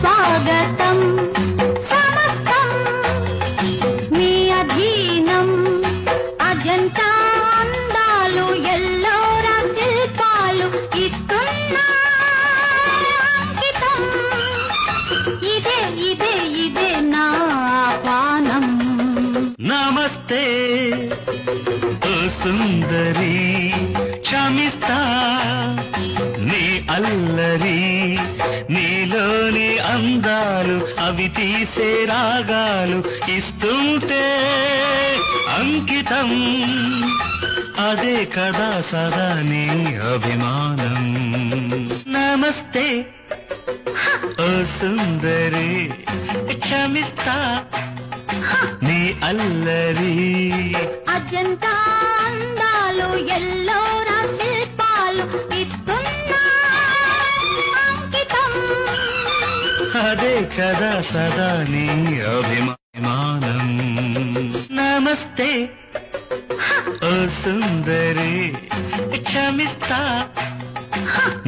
స్వాగతం సమస్తం మీ అధీనం అజంతా అందాలు ఎల్లోరా శిల్పాలు ఇస్తున్న అంకితం ఇదే ఇదే ఇదే నా పానం నమస్తే ఓ సుందరి క్షమిస్తా నీ అల్లరి నీలోని అందాలు అవి తీసే రాగాలు ఇస్తుంటే అంకితం అదే కదా సదా నీ అభిమానం నమస్తే ఓ సుందరి క్షమిస్తా నీ అల్లరి అజంతా అందాలు ఎల్లోరా శిల్పాలు ఇస్తున్న అంకితం అదే కదా సదా నీ అభిమానం నమస్తే ఓ సుందరి క్షమిస్తా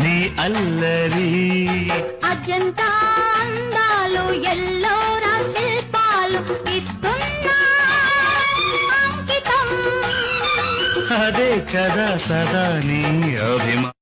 నీ అల్లరి అజంతా అందాలు ఎల్లోరా శిల్పాలు ఇస్తున్న అంకితం అదే కదా సదా నీ అభిమానం